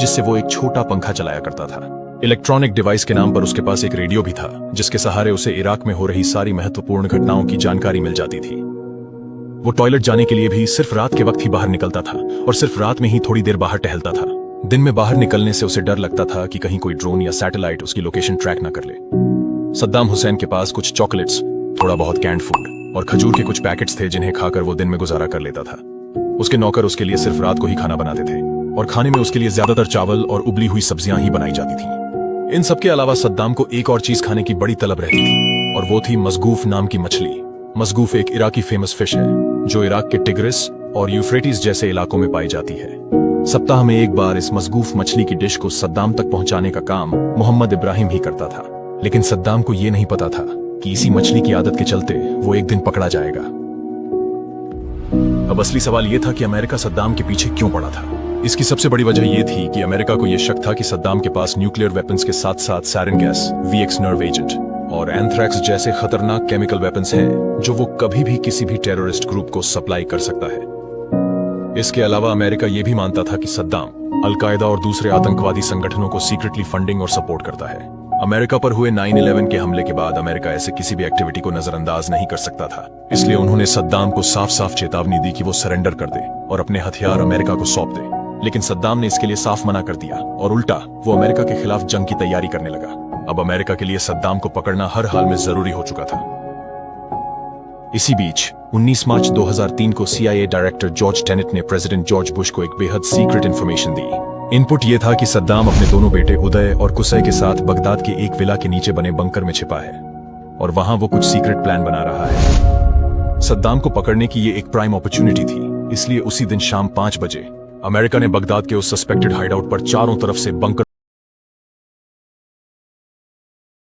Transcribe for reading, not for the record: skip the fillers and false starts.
जिससे वो एक छोटा पंखा चलाया करता था। इलेक्ट्रॉनिक डिवाइस के नाम पर उसके पास एक रेडियो भी था, जिसके सहारे उसे इराक में हो रही सारी महत्वपूर्ण घटनाओं की जानकारी मिल जाती थी। वो टॉयलेट जाने के लिए भी सिर्फ रात के वक्त ही बाहर निकलता था और सिर्फ रात में ही थोड़ी देर बाहर टहलता था। दिन में बाहर निकलने से उसे डर लगता था कि कहीं कोई ड्रोन या सैटेलाइट उसकी लोकेशन ट्रैक ना कर ले। सद्दाम हुसैन के पास कुछ चॉकलेट्स, थोड़ा बहुत कैंड फूड और खजूर के कुछ पैकेट्स थे, जिन्हें खाकर वो दिन में गुजारा कर लेता था। उसके नौकर उसके लिए सिर्फ रात को ही खाना बनाते थे और खाने में उसके लिए ज्यादातर चावल और उबली हुई सब्जियां ही बनाई जाती थी। इन सब के अलावा सद्दाम को एक और चीज खाने की बड़ी तलब रहती थी और वो थी मसगूफ नाम की मछली। मसगूफ एक इराकी फेमस फिश है जो इराक के टिग्रिस और यूफ्रेटिस जैसे इलाकों में पाई जाती है। सप्ताह में एक बार इस मसगूफ मछली की डिश को सद्दाम तक पहुंचाने का काम मोहम्मद इब्राहिम ही करता था, लेकिन सद्दाम को यह नहीं पता था कि इसी मछली की आदत के चलते वो एक दिन पकड़ा जाएगा। अब असली सवाल यह था कि अमेरिका सद्दाम के पीछे क्यों पड़ा था। इसकी सबसे बड़ी वजह यह थी कि अमेरिका को यह शक था कि सद्दाम के पास न्यूक्लियर वेपन्स के साथ साथ सैरिन गैस, VX नर्व एजेंट और एंथ्रैक्स जैसे खतरनाक केमिकल वेपन्स हैं जो वो कभी भी किसी भी टेररिस्ट ग्रुप को सप्लाई कर सकता है। इसके अलावा अमेरिका यह भी मानता था कि सद्दाम अल-कायदा और दूसरे आतंकवादी संगठनों को सीक्रेटली फंडिंग और सपोर्ट करता है। अमेरिका पर हुए 9/11 के हमले के बाद अमेरिका ऐसे किसी भी एक्टिविटी को नजरअंदाज नहीं कर सकता था, इसलिए उन्होंने सद्दाम को साफ साफ चेतावनी दी कि वो सरेंडर कर दे और अपने हथियार अमेरिका को सौंप दे। लेकिन सद्दाम ने इसके लिए साफ मना कर दिया और उल्टा वो अमेरिका के खिलाफ जंग की तैयारी करने लगा। अब अमेरिका के लिए सद्दाम को पकड़ना हर हाल में जरूरी हो चुका था। इसी बीच 19 मार्च 2003 को CIA डायरेक्टर जॉर्ज टेनेट ने प्रेसिडेंट जॉर्ज बुश को एक बेहद सीक्रेट इंफॉर्मेशन दी। इनपुट यह था कि सद्दाम अपने दोनों बेटे उदय और कुसै के साथ बगदाद के एक विला के नीचे बने बंकर में छिपा है और वहां वो कुछ सीक्रेट प्लान बना रहा है। सद्दाम को पकड़ने की ये एक प्राइम अपॉर्चुनिटी थी, इसलिए उसी दिन शाम 5 बजे अमेरिका ने बगदाद के उस सस्पेक्टेड हाइडआउट पर चारों तरफ से बंकर